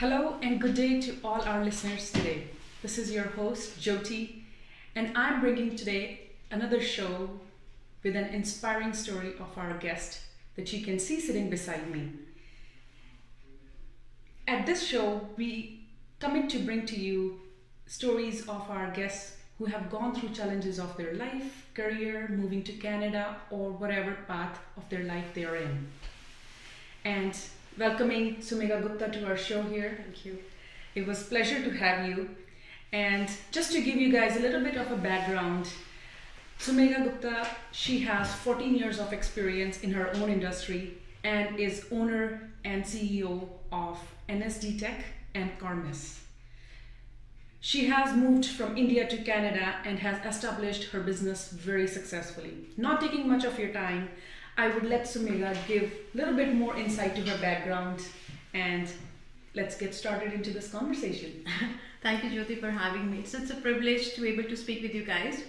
Hello and good day to all our listeners today. This is your host Jyoti, and I'm bringing today another show with an inspiring story of our guest that you can see sitting beside me. At this show, we commit to bring to you stories of our guests who have gone through challenges of their life, career, moving to Canada, or whatever path of their life they are in. And welcoming Sumegha Gupta to our show here. Thank you. It was a pleasure to have you. And just to give you guys a little bit of a background, Sumegha Gupta, she has 14 years of experience in her own industry and is owner and CEO of SEED Tech and Carmis. She has moved from India to Canada and has established her business very successfully. Not taking much of your time, I would let Sumegha give a little bit more insight to her background, and let's get started into this conversation. Thank you, Jyoti, for having me. It's a privilege to be able to speak with you guys.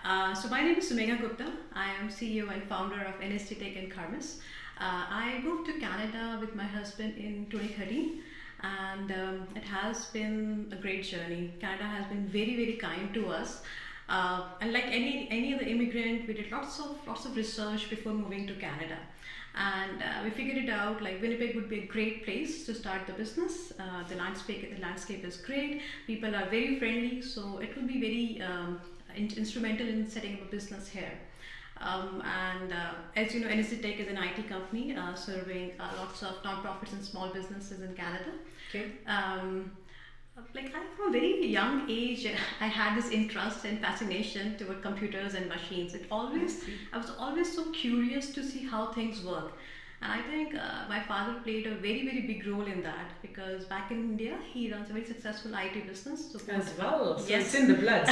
So my name is Sumegha Gupta. I am CEO and founder of SEED Tech and Carmis. I moved to Canada with my husband in 2013, and it has been a great journey. Canada has been very, very kind to us. And like any other immigrant, we did lots of research before moving to Canada, and we figured it out. Like Winnipeg would be a great place to start the business. The landscape is great. People are very friendly, so it would be very instrumental in setting up a business here. As you know, SEED Tech is an IT company serving lots of nonprofits and small businesses in Canada. Okay. From a very young age, I had this interest and fascination toward computers and machines. I was always so curious to see how things work. And I think my father played a very, very big role in that, because back in India, he runs a very successful IT business. So As well, so yes. it's in the blood.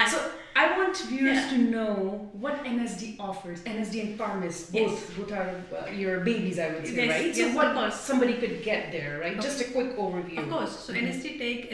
So I want viewers to know what NSD offers. NSD and Carmis, both are your babies, I would say, right? Yes, so what of course. somebody could get there, right? Just a quick overview. Of course. So SEED Tech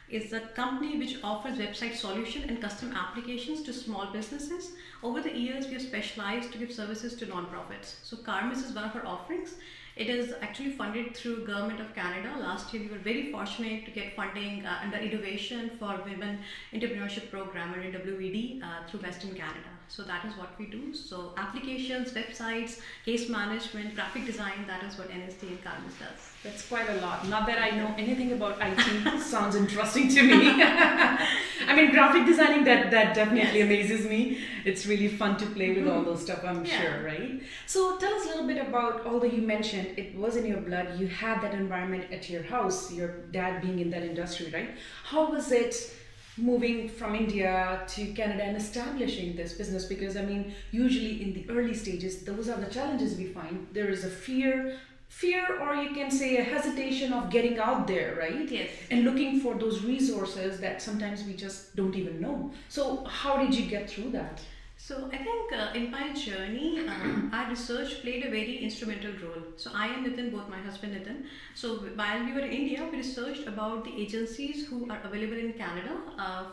is a company which offers website solution and custom applications to small businesses. Over the years, we have specialized to give services to nonprofits. So Carmis is one of our offerings. It is actually funded through Government of Canada. Last year, we were very fortunate to get funding under Innovation for Women Entrepreneurship Program, or WED, through Western Canada. So that is what we do. So applications, websites, case management, graphic design, that is what NSD and Carmis does. That's quite a lot. Not that I know anything about IT. Sounds interesting to me. I mean, graphic designing, that definitely amazes me. It's really fun to play with all those stuff, I'm sure, right? So tell us a little bit about, although you mentioned it was in your blood, you had that environment at your house, your dad being in that industry, right? How was it moving from India to Canada and establishing this business? Because I mean, usually in the early stages, those are the challenges we find. There is a fear, or you can say a hesitation of getting out there, right? Yes. And looking for those resources that sometimes we just don't even know. So how did you get through that? So I think in my journey, our research played a very instrumental role. So I and Nitin, both my husband Nitin, so while we were in India, we researched about the agencies who are available in Canada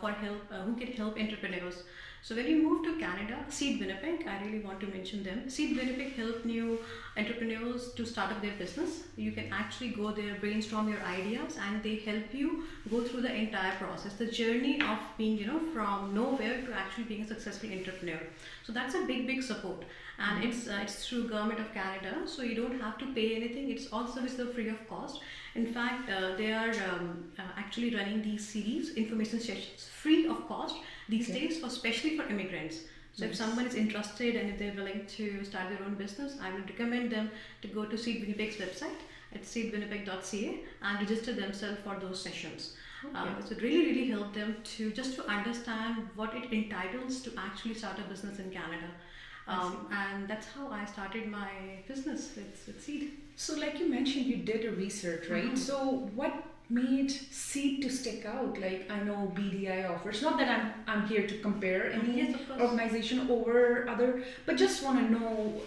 for help, who can help entrepreneurs. So when we moved to Canada, SEED Winnipeg, I really want to mention them. SEED Winnipeg help new entrepreneurs to start up their business. You can actually go there, brainstorm your ideas, and they help you go through the entire process, the journey of being, from nowhere to actually being a successful entrepreneur. So that's a big support, and it's through Government of Canada, so you don't have to pay anything. It's all services are free of cost. In fact, they are actually running these series, information sessions, free of cost these days, especially for immigrants. So if someone is interested and if they're willing to start their own business, I would recommend them to go to SEED Winnipeg's website at seedwinnipeg.ca and register themselves for those sessions. So it really helped them to understand what it entitles to actually start a business in Canada. And that's how I started my business with SEED. So like you mentioned, you did a research, right? So what made SEED to stick out? Like, I know BDI offers, not that I'm here to compare any organization over other, but just want to know,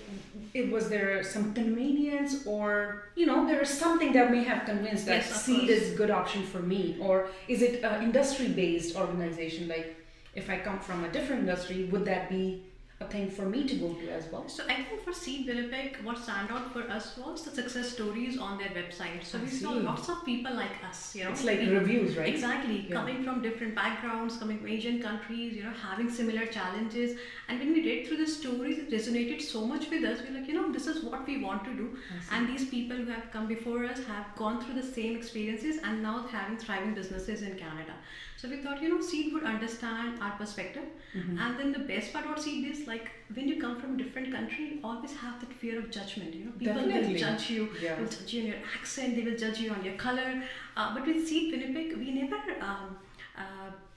was there some convenience, or there is something that may have convinced that SEED is a good option for me? Or is it an industry based organization? Like, if I come from a different industry, would that be a thing for me to go to as well? So I think for SEED Winnipeg, what stand out for us was the success stories on their website. So we saw lots of people like us, It's like reviews, right? Exactly, coming from different backgrounds, coming from Asian countries, having similar challenges. And when we read through the stories, it resonated so much with us. We're like, this is what we want to do. And these people who have come before us have gone through the same experiences and now having thriving businesses in Canada. So we thought, SEED would understand our perspective. And then the best part about SEED is like when you come from a different country, always have that fear of judgment. People will judge you, will judge you on your accent, they will judge you on your color. But with SEED Winnipeg, we never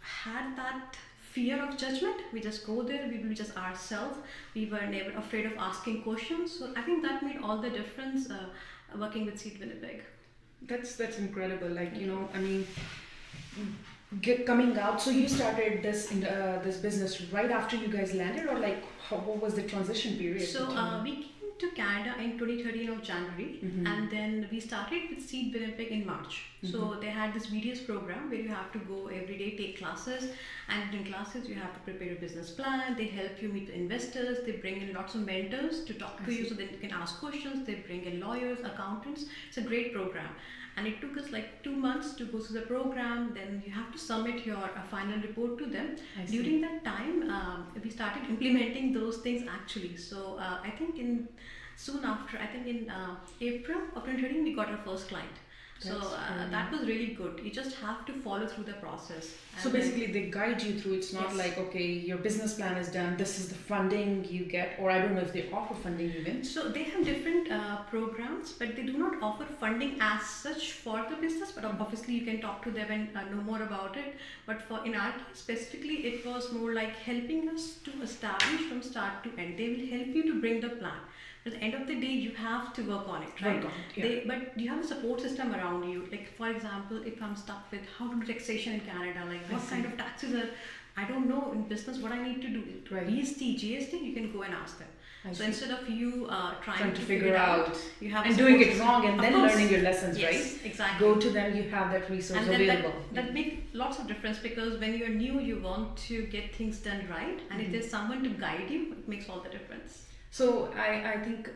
had that fear of judgment. We just go there, we were just ourselves. We were never afraid of asking questions. So I think that made all the difference working with SEED Winnipeg. That's incredible. Like, coming out. So you started this business right after you guys landed, or like what was the transition period? So we came to Canada in 2013 of January, and then we started with SEED Winnipeg in March. So they had this BDS program where you have to go every day, take classes, and in classes you have to prepare a business plan. They help you meet investors. They bring in lots of mentors to talk to you so that you can ask questions. They bring in lawyers, accountants. It's a great program. And it took us like 2 months to go through the program. Then you have to submit your final report to them. During that time, we started implementing those things actually. So I think soon after, in April of 2013, we got our first client. So that was really good. You just have to follow through the process. So basically they guide you through. It's not like, okay, your business plan is done, this is the funding you get, or I don't know if they offer funding even. So they have different programs, but they do not offer funding as such for the business, but obviously you can talk to them and know more about it. But in our case specifically, it was more like helping us to establish from start to end. They will help you to bring the plan. At the end of the day, you have to work on it, right? But you have a support system around you. Like, for example, if I'm stuck with how to do taxation in Canada, like what kind of taxes are, I don't know in business what I need to do. VST, GST, you can go and ask them. So instead of you trying to figure out, you have and doing it wrong and then learning your lessons, yes, right? Exactly. Go to them, you have that resource available. That makes lots of difference because when you're new, you want to get things done right, and if there's someone to guide you, it makes all the difference. So I think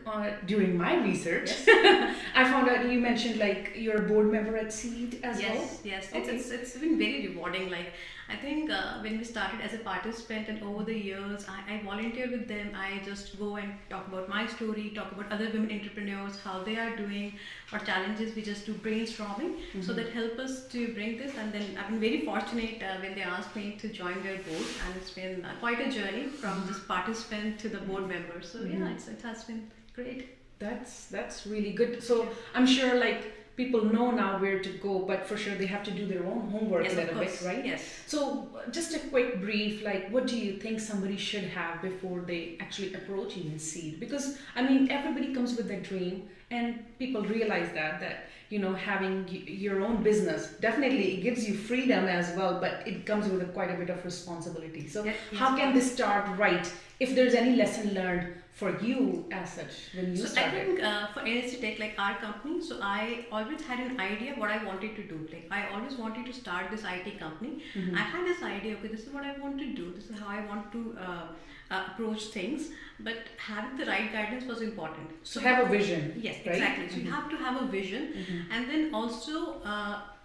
during my research, I found out you mentioned like you're a board member at SEED as well. Yes. It's been very rewarding. Like I think when we started as a participant and over the years, I volunteer with them. I just go and talk about my story, talk about other women entrepreneurs, how they are doing, what challenges we just do brainstorming. So that help us to bring this. And then I've been very fortunate when they asked me to join their board, and it's been quite a journey from this participant to the board member. So it has been great. That's really good. So I'm sure like people know now where to go, but for sure they have to do their own homework a little bit, right? Yes. So just a quick brief, like what do you think somebody should have before they actually approach even SEED? Because I mean everybody comes with their dream, and people realize that having your own business definitely it gives you freedom as well, but it comes with quite a bit of responsibility. So how can they start right? If there's any lesson learned for you as such when you started? I think for NSC Tech, like our company, so I always had an idea what I wanted to do. Like I always wanted to start this IT company. I had this idea, okay, this is what I want to do. This is how I want to approach things. But having the right guidance was important. So have a vision. Yes, right? Exactly. So you have to have a vision, and then also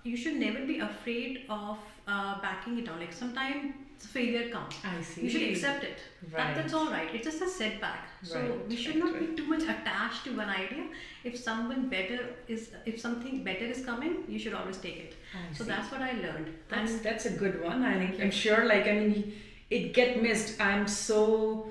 you should never be afraid of backing it down. Like sometimes failure comes. I see. You should accept it. That's all right. It's just a setback. So we should not be too much attached to one idea. If something better is coming, you should always take it. So that's what I learned. That's a good one. I'm sure. Like it get missed. I'm so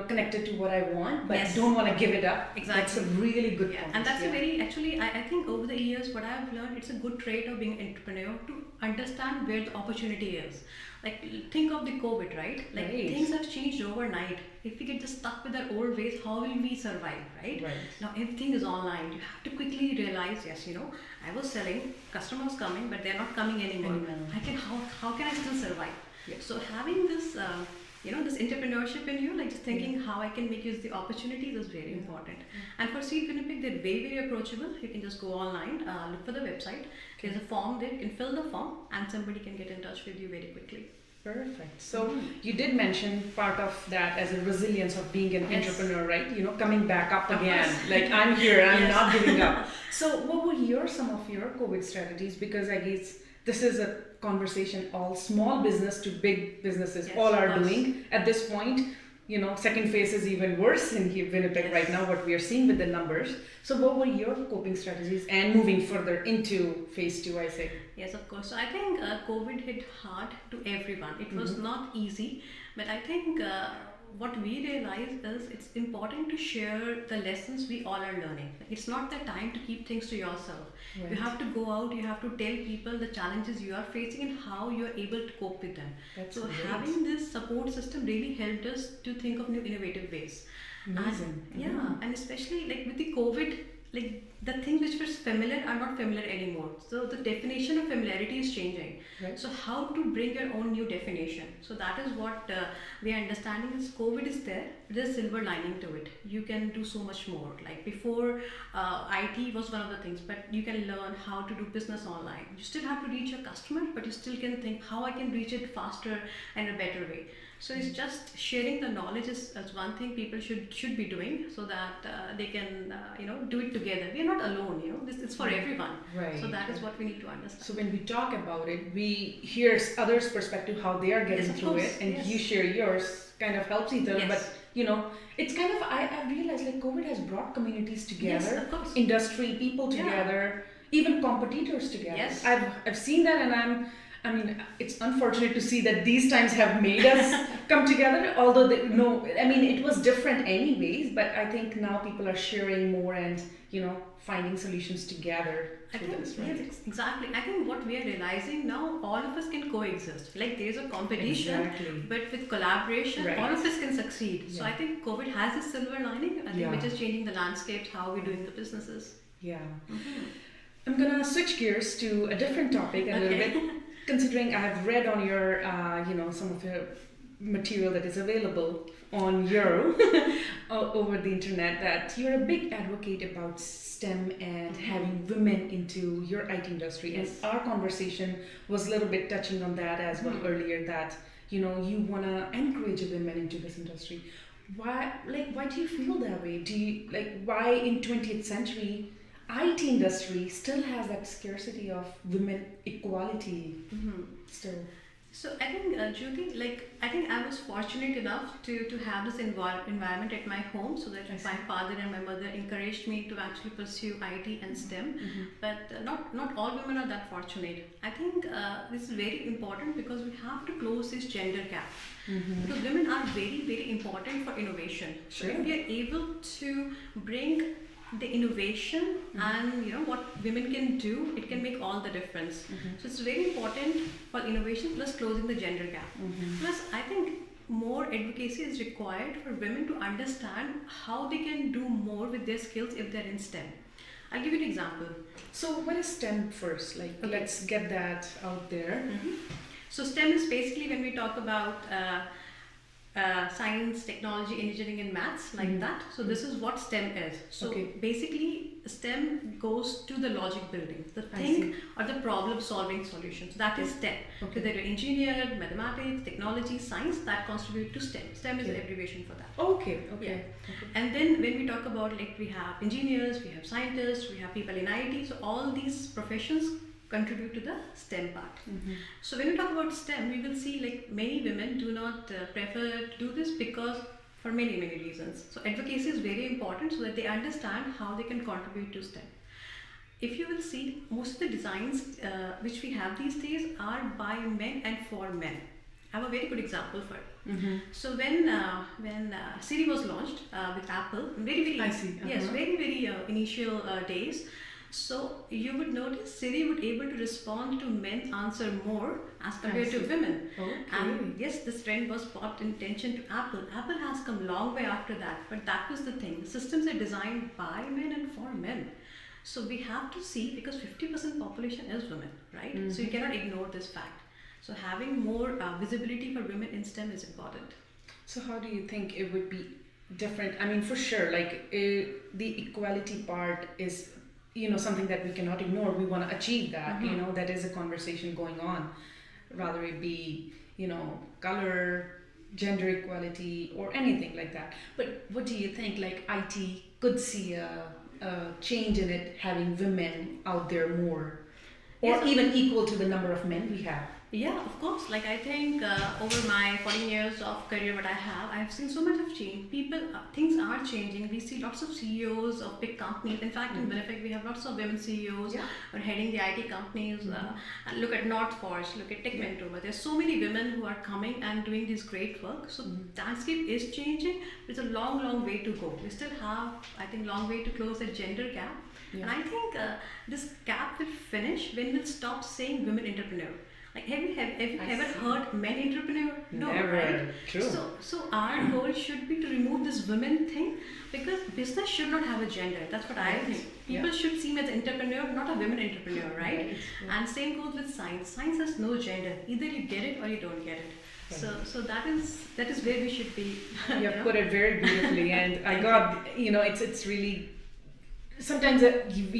connected to what I want, but don't want to give it up. Exactly. That's a really good point. And that's a very, actually, I think over the years, what I've learned, it's a good trait of being an entrepreneur to understand where the opportunity is. Like, think of the COVID, right? Like, things have changed overnight. If we get just stuck with our old ways, how will we survive, right? Now, everything is online. You have to quickly realize, yes, I was selling, customers coming, but they're not coming anymore. How can I still survive? So having this this entrepreneurship in you, like just thinking how I can make use of the opportunities is very important. And for SEED Winnipeg, they're very, very approachable. You can just go online, look for the website. There's a form there, you can fill the form, and somebody can get in touch with you very quickly. Perfect. So you did mention part of that as a resilience of being an entrepreneur, right? Coming back up again. Like I'm here, I'm not giving up. So what were some of your COVID strategies? Because I guess this is a conversation all small business to big businesses all are doing at this point. Second phase is even worse in Winnipeg right now, what we are seeing with the numbers. So what were your coping strategies and moving further into phase 2, I say? Yes, of course. So I think COVID hit hard to everyone. It was not easy, but I think what we realized is it's important to share the lessons we all are learning. It's not the time to keep things to yourself. Right. You have to go out, you have to tell people the challenges you are facing and how you are able to cope with them. That's great. Having this support system really helped us to think of new innovative ways. Amazing. And, and especially like with the COVID, like the things which were familiar are not familiar anymore. So the definition of familiarity is changing. Right. So how to bring your own new definition. So that is what we are understanding is COVID is there. There's silver lining to it. You can do so much more. Like before, IT was one of the things, but you can learn how to do business online. You still have to reach your customer, but you still can think how I can reach it faster and a better way. So it's just sharing the knowledge is one thing people should be doing so that they can do it together. We are not alone, it's for everyone. Right. So that is what we need to understand. So when we talk about it, we hear others' perspective, how they are getting through it, and you share yours, kind of helps each other. But it's kind of, I realized like COVID has brought communities together, industry, people together, even competitors together. Yes. I've seen that, and I mean, it's unfortunate to see that these times have made us come together, although it was different anyways, but I think now people are sharing more and, finding solutions together through this, right? Yes, exactly. I think what we are realizing now, all of us can coexist. Like there's a competition, but with collaboration, all of us can succeed. Yeah. So I think COVID has a silver lining, I think, which is changing the landscapes, how we're doing the businesses. Yeah. I'm going to switch gears to a different topic a little bit. Considering I have read on your, some of your material that is available on your over the internet, that you're a big advocate about STEM and having women into your IT industry. Yes. And our conversation was a little bit touching on that as well earlier, that you want to encourage women into this industry. Why do you feel that way? Do you why in 20th century IT industry still has that scarcity of women equality still? So I think Jyoti, I think I was fortunate enough to have this environment at my home, so that my father and my mother encouraged me to actually pursue IT and STEM. But not all women are that fortunate. I think this is very important because we have to close this gender gap. Because women are very, very important for innovation. Sure. So if we are able to bring the innovation and what women can do, it can make all the difference. So it's very important for innovation plus closing the gender gap. Plus I think more advocacy is required for women to understand how they can do more with their skills if they're in STEM. I'll give you an example. So what is STEM first? Let's get that out there. So STEM is basically when we talk about science, technology, engineering and maths, that. So this is what STEM is. So basically STEM goes to the logic building, the thing or the problem solving solutions. That is STEM. So there are engineer, mathematics, technology, science that contribute to STEM. STEM is the abbreviation for that. And then when we talk about we have engineers, we have scientists, we have people in IT. So all these professions contribute to the STEM part. So when we talk about STEM, we will see many women do not prefer to do this because for many reasons. So advocacy is very important so that they understand how they can contribute to STEM. If you will see, most of the designs which we have these days are by men and for men. I have a very good example for it. So when Siri was launched with Apple, very initial days. So you would notice Siri would able to respond to men answer more as compared to women. And yes, this trend was brought in attention to Apple. Apple has come long way after that, but that was the thing. The systems are designed by men and for men. So we have to see, because 50% population is women, right? So you cannot ignore this fact. So having more visibility for women in STEM is important. So how do you think it would be different? I mean, for sure, the equality part is something that we cannot ignore. We want to achieve that. That is a conversation going on. Rather it be color, gender equality, or anything like that. But what do you think? Like IT could see a change in it, having women out there more, or Yes, even equal to the number of men we have. yeah, of course. Like I think over my 14 years of career, what I have seen so much of change. People, things are changing. We see lots of CEOs of big companies. In fact, in Winnipeg, we have lots of women CEOs Yeah. who are heading the IT companies. And look at North Forge, look at Tech Manitoba. There's so many women who are coming and doing this great work. So landscape is changing. It's a long, long way to go. We still have, I think, long way to close the gender gap. Yeah. And I think this gap will finish when we'll stop saying women entrepreneur. Like, have you ever heard men entrepreneur? No, Never. right? True. So our goal should be to remove this women thing, because business should not have a gender. That's what I Right. think. People should see me as an entrepreneur, not a women entrepreneur, right? Right. Yeah. And same goes with science. Science has no gender. Either you get it or you don't get it. So that is where we should be. You you have know? put it very beautifully, and I got it's really sometimes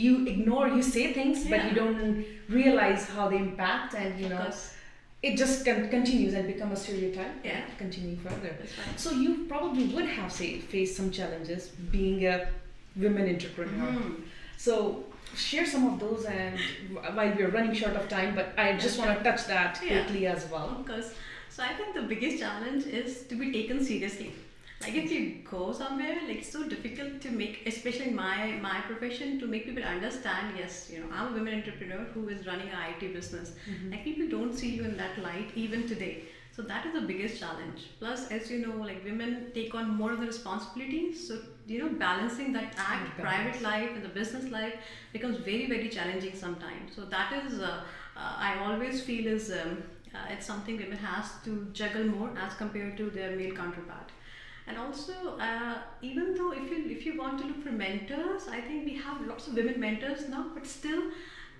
you ignore, you say things, but you don't realize how they impact, and Because- it just continues and become a stereotype. Yeah. And continue further. That's right. So you probably would have faced some challenges being a women entrepreneur. So share some of those, and while we're running short of time, but I just want to touch that Yeah. quickly as well. Of course. So I think the biggest challenge is to be taken seriously. Like if you go somewhere, like it's so difficult to make, especially in my profession, to make people understand. Yes, I'm a women entrepreneur who is running an IT business. Like people don't see you in that light even today. So that is the biggest challenge. Plus, as you know, like women take on more of the responsibilities. So balancing that act, private life and the business life becomes very, very challenging sometimes. So that is, I always feel is it's something women has to juggle more as compared to their male counterpart. And also, even though if you want to look for mentors, I think we have lots of women mentors now, but still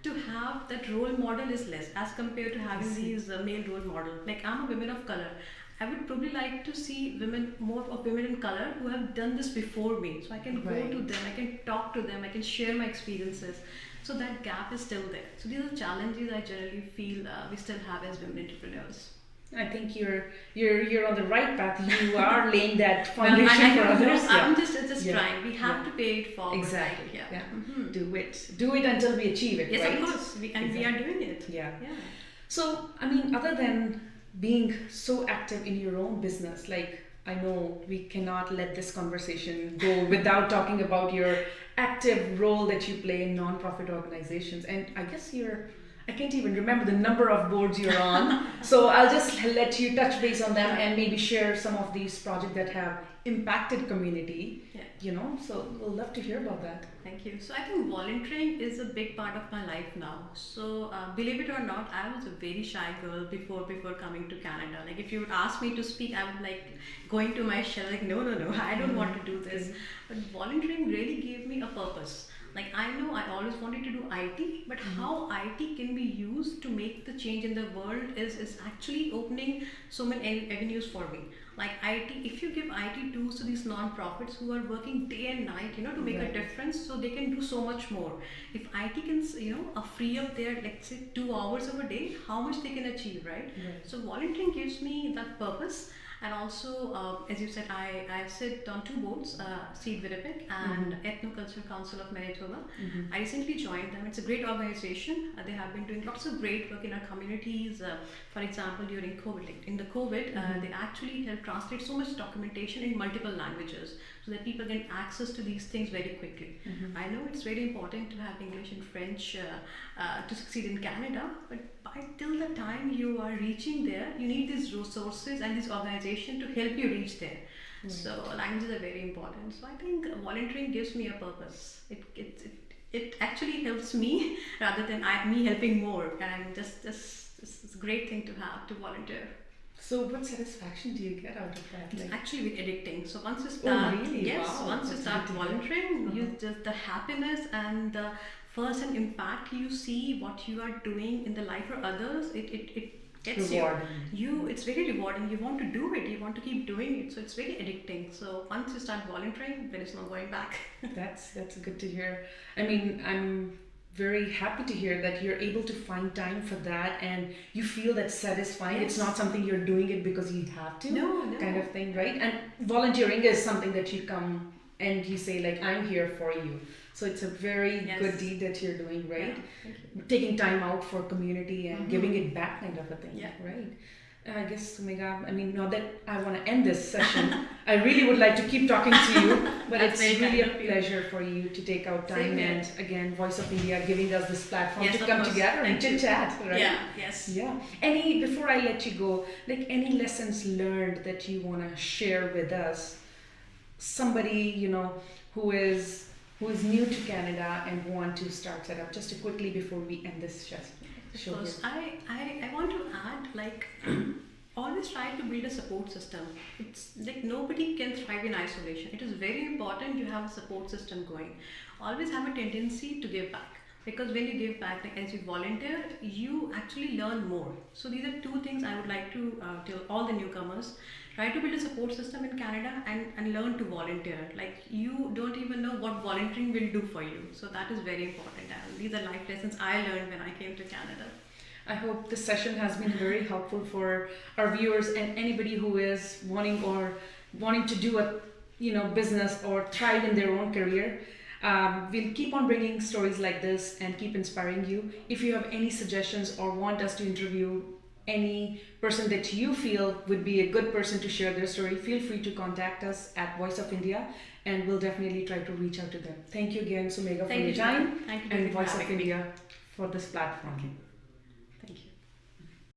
to have that role model is less as compared to having these male role models. Like I'm a woman of color. I would probably like to see more of women in color who have done this before me. So I can go to them, I can talk to them, I can share my experiences. So that gap is still there. So these are challenges I generally feel we still have as women entrepreneurs. I think you're on the right path. You are laying that foundation for others. I'm just trying. We have to pay it forward. Exactly. Right? Yeah. Mm-hmm. Do it until we achieve it. Yes, right? of course. We are doing it. Yeah. Yeah. So I mean, other than being so active in your own business, like I know we cannot let this conversation go without talking about your active role that you play in non-profit organizations, and I guess I can't even remember the number of boards you're on. So I'll just let you touch base on them and maybe share some of these projects that have impacted community. Yeah. So we'll love to hear about that. Thank you. So I think volunteering is a big part of my life now. So believe it or not, I was a very shy girl before coming to Canada. Like if you would ask me to speak, I would like going to my shell like no, I don't want to do this. But volunteering really gave me a purpose. Like I know I always wanted to do IT, but how IT can be used to make the change in the world is actually opening so many avenues for me. Like IT, if you give IT tools to these non-profits who are working day and night, to make a difference, so they can do so much more. If IT can, free up their, let's say, 2 hours of a day, how much they can achieve, right? So volunteering gives me that purpose. And also, as you said, I sit on 2 boards, SEED Winnipeg and Ethnocultural Council of Manitoba. I recently joined them. It's a great organization. They have been doing lots of great work in our communities. For example, during COVID, like in the COVID, they actually helped translate so much documentation in multiple languages so that people get access to these things very quickly. I know it's very important to have English and French to succeed in Canada, but till the time you are reaching there, you need these resources and this organization to help you reach there. So languages are very important. So I think volunteering gives me a purpose. It actually helps me rather than me helping more. And it's a great thing to have to volunteer. So what satisfaction do you get out of that? It's actually with addicting. So once you start, once you start volunteering, you just the happiness and the first-hand impact you see what you are doing in the life of others, it gets you. It's very rewarding. You want to do it. You want to keep doing it. So it's very addicting. So once you start volunteering, there is no going back. That's good to hear. I mean, I'm very happy to hear that you're able to find time for that and you feel that's satisfying. Yes. It's not something you're doing it because you have to, No. kind of thing, right? And volunteering is something that you come and you say like, I'm here for you. So it's a very Yes. good deed that you're doing, right? Yeah, thank you. Taking time out for community and Mhm. giving it back, kind of a thing, Yeah. right? I guess, Sumegha, I mean, not that I want to end this session. I really would like to keep talking to you, but That's it's very really a kind of you. pleasure for you to take out time. Same here. And again, Voice of India giving us this platform Yes, to of come course. together and Thank you. chit chat, right? Yeah, yes. Yeah. Before I let you go, like any lessons learned that you want to share with us? Somebody, you know, who is new to Canada and want to start set up, just to quickly before we end this session. Of course. I want to add, like, always try to build a support system. It's like nobody can thrive in isolation. It is very important you have a support system going. Always have a tendency to give back. Because when you give back, like as you volunteer, you actually learn more. So these are two things I would like to tell all the newcomers. Try to build a support system in Canada and learn to volunteer. Like you don't even know what volunteering will do for you. So that is very important. And these are life lessons I learned when I came to Canada. I hope this session has been very helpful for our viewers and anybody who is wanting to do a business or thrive in their own career. We'll keep on bringing stories like this and keep inspiring you. If you have any suggestions or want us to interview any person that you feel would be a good person to share their story, feel free to contact us at Voice of India and we'll definitely try to reach out to them. Thank you again, Sumegha, for your time, Thank you and for Voice of having me. India for this platform.